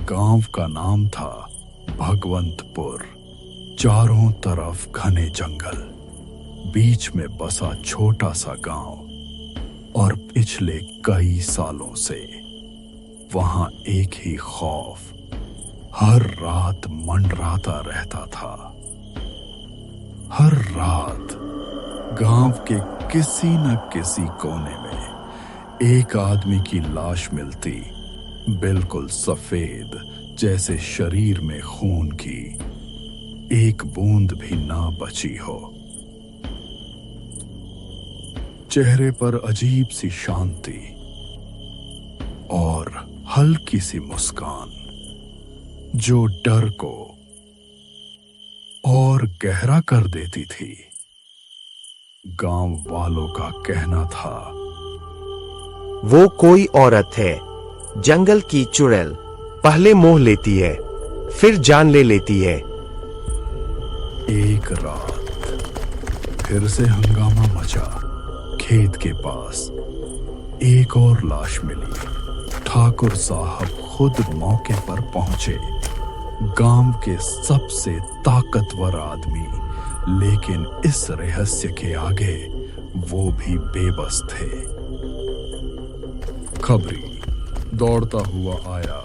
गांव का नाम था भगवंतपुर। चारों तरफ घने जंगल, बीच में बसा छोटा सा गांव। और पिछले कई सालों से वहां एक ही खौफ हर रात मंडराता रहता था। हर रात गांव के किसी न किसी कोने में एक आदमी की लाश मिलती, बिल्कुल सफेद, जैसे शरीर में खून की एक बूंद भी ना बची हो। चेहरे पर अजीब सी शांति और हल्की सी मुस्कान, जो डर को और गहरा कर देती थी। गांव वालों का कहना था, वो कोई औरत है, जंगल की चुड़ैल, पहले मोह लेती है, फिर जान ले लेती है। एक रात फिर से हंगामा मचा। खेत के पास एक और लाश मिली। ठाकुर साहब खुद मौके पर पहुंचे। गांव के सबसे ताकतवर आदमी, लेकिन इस रहस्य के आगे वो भी बेबस थे। खबरी दौड़ता हुआ आया।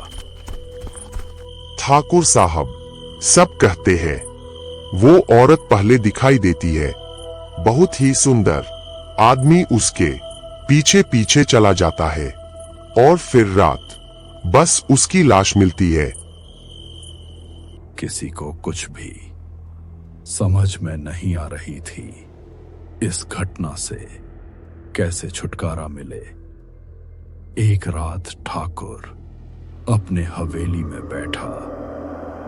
ठाकुर साहब, सब कहते हैं वो औरत पहले दिखाई देती है, बहुत ही सुंदर। आदमी उसके पीछे पीछे चला जाता है और फिर रात बस उसकी लाश मिलती है। किसी को कुछ भी समझ में नहीं आ रही थी इस घटना से कैसे छुटकारा मिले। एक रात ठाकुर अपने हवेली में बैठा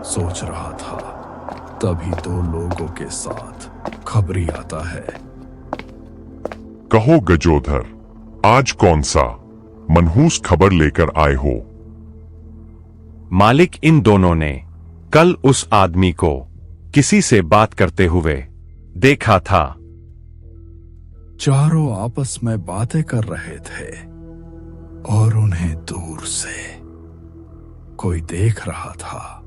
सोच रहा था, तभी दो लोगों के साथ खबरी आता है। कहो गजोधर, आज कौन सा मनहूस खबर लेकर आए हो? मालिक, इन दोनों ने कल उस आदमी को किसी से बात करते हुए देखा था। चारों आपस में बातें कर रहे थे और उन्हें दूर से कोई देख रहा था।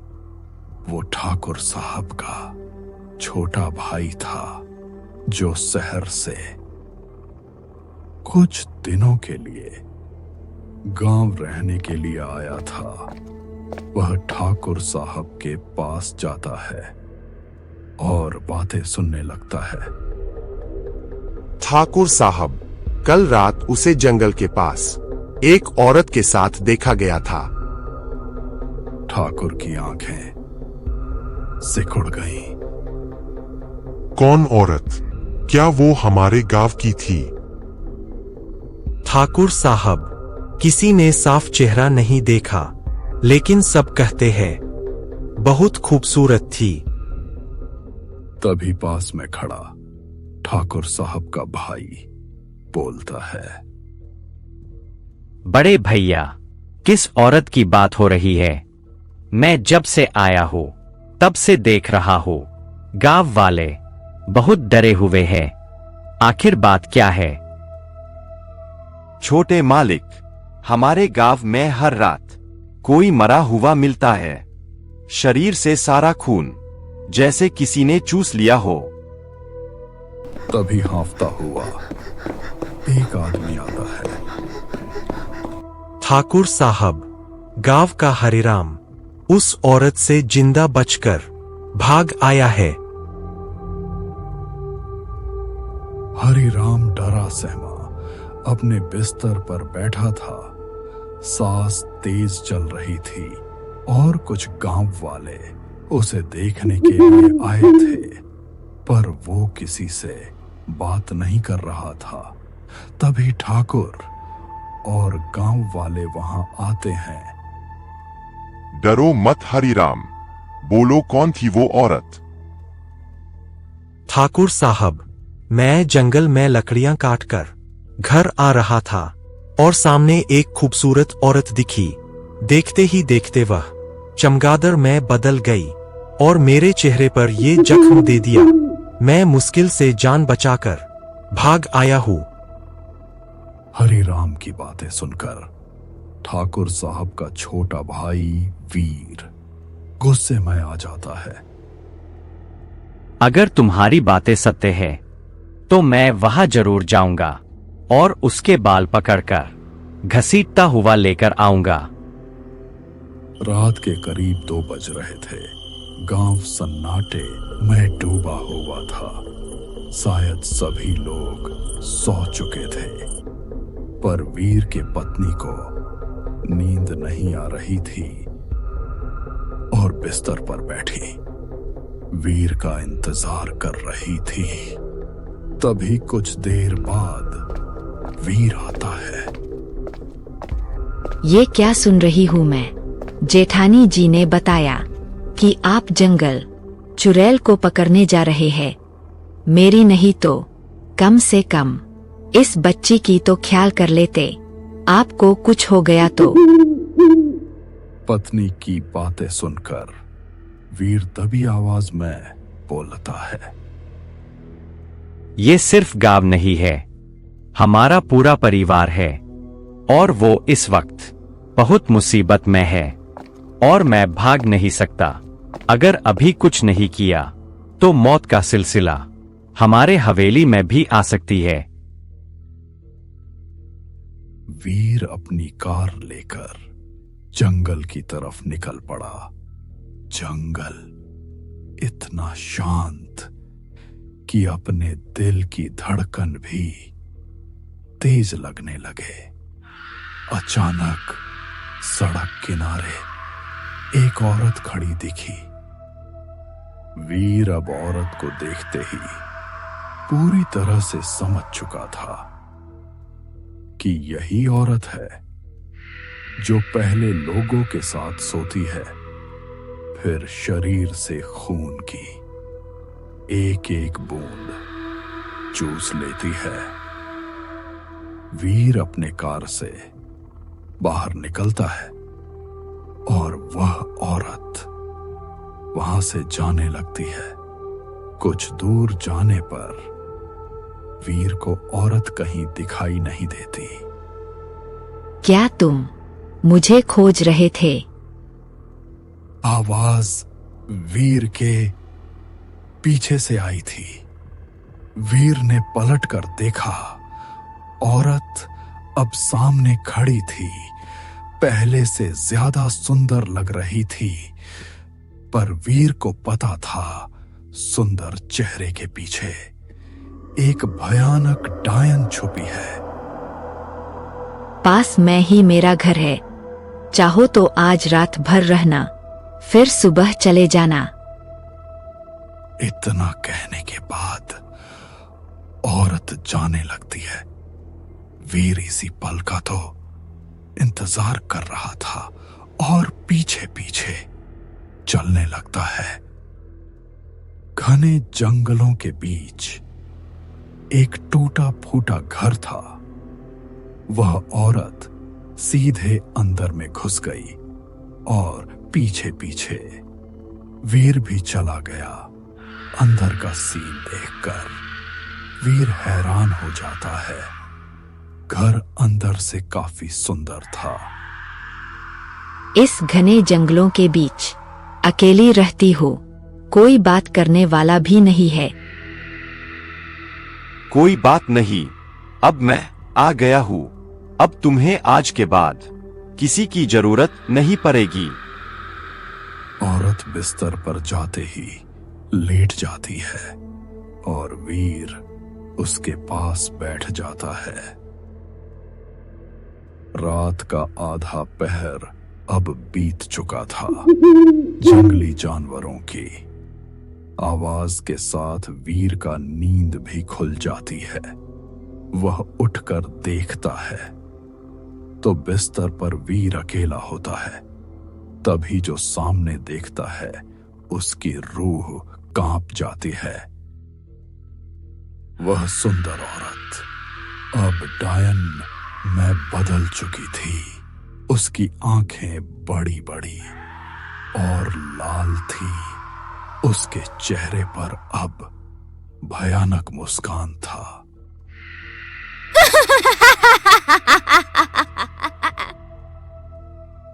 वो ठाकुर साहब का छोटा भाई था, जो शहर से कुछ दिनों के लिए गांव रहने के लिए आया था। वह ठाकुर साहब के पास जाता है और बातें सुनने लगता है। ठाकुर साहब, कल रात उसे जंगल के पास एक औरत के साथ देखा गया था। ठाकुर की आंखें सिकुड़ गईं। कौन औरत? क्या वो हमारे गांव की थी? ठाकुर साहब, किसी ने साफ चेहरा नहीं देखा, लेकिन सब कहते हैं बहुत खूबसूरत थी। तभी पास में खड़ा ठाकुर साहब का भाई बोलता है, बड़े भैया, किस औरत की बात हो रही है? मैं जब से आया हूं तब से देख रहा हूं, गांव वाले बहुत डरे हुए हैं। आखिर बात क्या है? छोटे मालिक, हमारे गांव में हर रात कोई मरा हुआ मिलता है। शरीर से सारा खून जैसे किसी ने चूस लिया हो। तभी हांफता हुआ एक आदमी आता है। ठाकुर साहब, गांव का हरिराम उस औरत से जिंदा बचकर भाग आया है। हरिराम डरा सहमा अपने बिस्तर पर बैठा था। सांस तेज चल रही थी और कुछ गांव वाले उसे देखने के लिए आए थे, पर वो किसी से बात नहीं कर रहा था। तभी ठाकुर और गांव वाले वहां आते हैं। डरो मत हरिराम, बोलो कौन थी वो औरत? ठाकुर साहब, मैं जंगल में लकड़ियां काटकर घर आ रहा था और सामने एक खूबसूरत औरत दिखी। देखते ही देखते वह चमगादड़ में बदल गई और मेरे चेहरे पर ये जख्म दे दिया। मैं मुश्किल से जान बचाकर भाग आया हूं। हरिराम की बातें सुनकर ठाकुर साहब का छोटा भाई वीर गुस्से में आ जाता है। अगर तुम्हारी बातें सत्य है तो मैं वहां जरूर जाऊंगा और उसके बाल पकड़कर घसीटता हुआ लेकर आऊंगा। रात के करीब 2 बज रहे थे। गांव सन्नाटे में डूबा हुआ था। शायद सभी लोग सो चुके थे, पर वीर के पत्नी को नींद नहीं आ रही थी और बिस्तर पर बैठी वीर का इंतजार कर रही थी। तभी कुछ देर बाद वीर आता है। ये क्या सुन रही हूँ मैं? जेठानी जी ने बताया कि आप जंगल चुड़ैल को पकड़ने जा रहे हैं। मेरी नहीं तो कम से कम इस बच्ची की तो ख्याल कर लेते। आपको कुछ हो गया तो। पत्नी की बातें सुनकर वीर दबी आवाज में बोलता है, ये सिर्फ गांव नहीं है, हमारा पूरा परिवार है और वो इस वक्त बहुत मुसीबत में है और मैं भाग नहीं सकता। अगर अभी कुछ नहीं किया तो मौत का सिलसिला हमारे हवेली में भी आ सकती है। वीर अपनी कार लेकर जंगल की तरफ निकल पड़ा। जंगल इतना शांत कि अपने दिल की धड़कन भी तेज लगने लगे। अचानक सड़क किनारे एक औरत खड़ी दिखी। वीर अब औरत को देखते ही पूरी तरह से समझ चुका था कि यही औरत है जो पहले लोगों के साथ सोती है, फिर शरीर से खून की एक एक बूंद चूस लेती है। वीर अपने कार से बाहर निकलता है और वह औरत वहां से जाने लगती है। कुछ दूर जाने पर वीर को औरत कहीं दिखाई नहीं देती। क्या तुम मुझे खोज रहे थे? आवाज वीर के पीछे से आई थी। वीर ने पलटकर देखा। औरत अब सामने खड़ी थी। पहले से ज्यादा सुंदर लग रही थी, पर वीर को पता था सुंदर चेहरे के पीछे एक भयानक डायन छुपी है। पास में ही मेरा घर है, चाहो तो आज रात भर रहना, फिर सुबह चले जाना। इतना कहने के बाद औरत जाने लगती है। वीर इसी पल का तो इंतजार कर रहा था और पीछे पीछे चलने लगता है। घने जंगलों के बीच एक टूटा फूटा घर था। वह औरत सीधे अंदर में घुस गई और पीछे पीछे वीर भी चला गया। अंदर का सीन देखकर वीर हैरान हो जाता है। घर अंदर से काफी सुंदर था। इस घने जंगलों के बीच अकेली रहती हो, कोई बात करने वाला भी नहीं है। कोई बात नहीं, अब मैं आ गया हूँ। अब तुम्हें आज के बाद किसी की जरूरत नहीं पड़ेगी। औरत बिस्तर पर जाते ही लेट जाती है और वीर उसके पास बैठ जाता है। रात का आधा पहर अब बीत चुका था। जंगली जानवरों की आवाज के साथ वीर का नींद भी खुल जाती है। वह उठकर देखता है तो बिस्तर पर वीर अकेला होता है। तभी जो सामने देखता है उसकी रूह कांप जाती है। वह सुंदर औरत अब डायन में बदल चुकी थी। उसकी आंखें बड़ी बड़ी और लाल थी। उसके चेहरे पर अब भयानक मुस्कान था।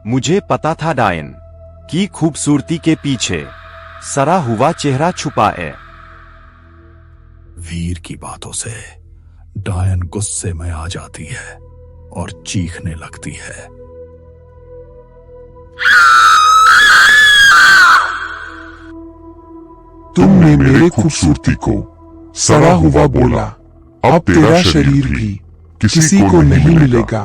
मुझे पता था डायन की खूबसूरती के पीछे सरा हुआ चेहरा छुपा है। वीर की बातों से डायन गुस्से में आ जाती है और चीखने लगती है। तुमने मेरे खूबसूरती को सरा हुआ बोला, अब तेरा शरीर भी किसी को नहीं मिलेगा।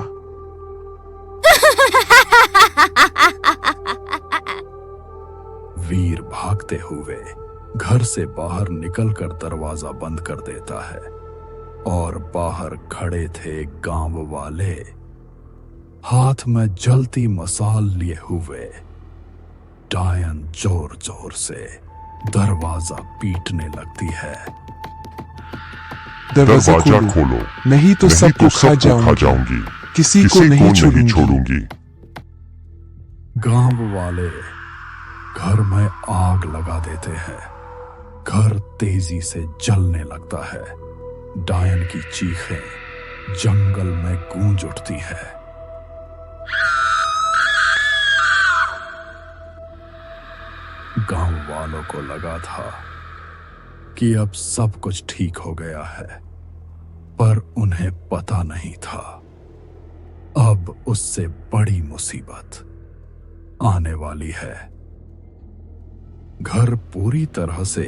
वीर भागते हुए घर से बाहर निकलकर दरवाजा बंद कर देता है और बाहर खड़े थे गांव वाले, हाथ में जलती मसाल लिए हुए। डायन जोर जोर से दरवाजा पीटने लगती है। दरवाजा खोलो, नहीं तो सबको खा जाऊंगी, किसी को नहीं छोड़ूंगी। गांव वाले घर में आग लगा देते हैं। घर तेजी से जलने लगता है। डायन की चीखें जंगल में गूंज उठती है। गांव वालों को लगा था कि अब सब कुछ ठीक हो गया है, पर उन्हें पता नहीं था अब उससे बड़ी मुसीबत आने वाली है। घर पूरी तरह से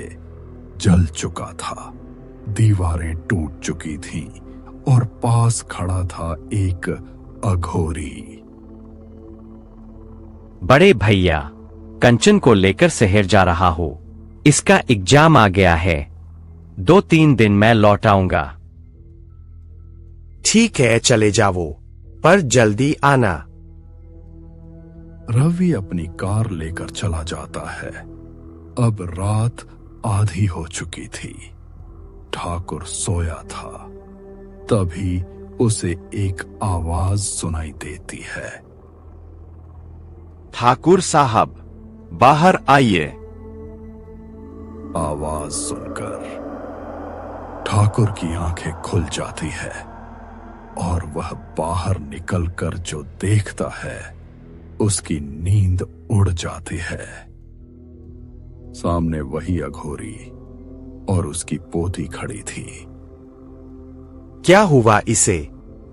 जल चुका था, दीवारें टूट चुकी थीं और पास खड़ा था एक अघोरी। बड़े भैया, कंचन को लेकर शहर जा रहा हो। इसका एग्जाम आ गया है। 2-3 दिन में लौट आऊंगा। ठीक है, चले जाओ, पर जल्दी आना। रवि अपनी कार लेकर चला जाता है। अब रात आधी हो चुकी थी। ठाकुर सोया था। तभी उसे एक आवाज सुनाई देती है। ठाकुर साहब, बाहर आइए। आवाज सुनकर ठाकुर की आंखें खुल जाती है और वह बाहर निकलकर जो देखता है उसकी नींद उड़ जाती है। सामने वही अघोरी और उसकी पोती खड़ी थी। क्या हुआ इसे?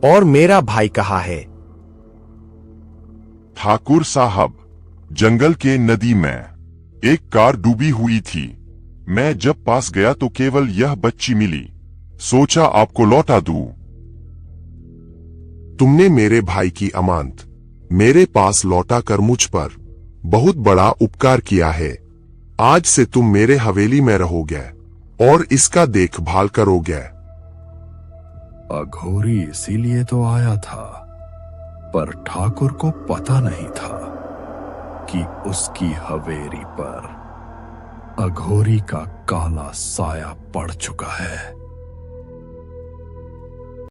और मेरा भाई कहाँ है? ठाकुर साहब, जंगल के नदी में एक कार डूबी हुई थी। मैं जब पास गया तो केवल यह बच्ची मिली। सोचा आपको लौटा दूं। तुमने मेरे भाई की अमानत मेरे पास लौटा कर मुझ पर बहुत बड़ा उपकार किया है। आज से तुम मेरे हवेली में रहोगे और इसका देखभाल करोगे। अघोरी इसीलिए तो आया था, पर ठाकुर को पता नहीं था कि उसकी हवेली पर अघोरी का काला साया पड़ चुका है।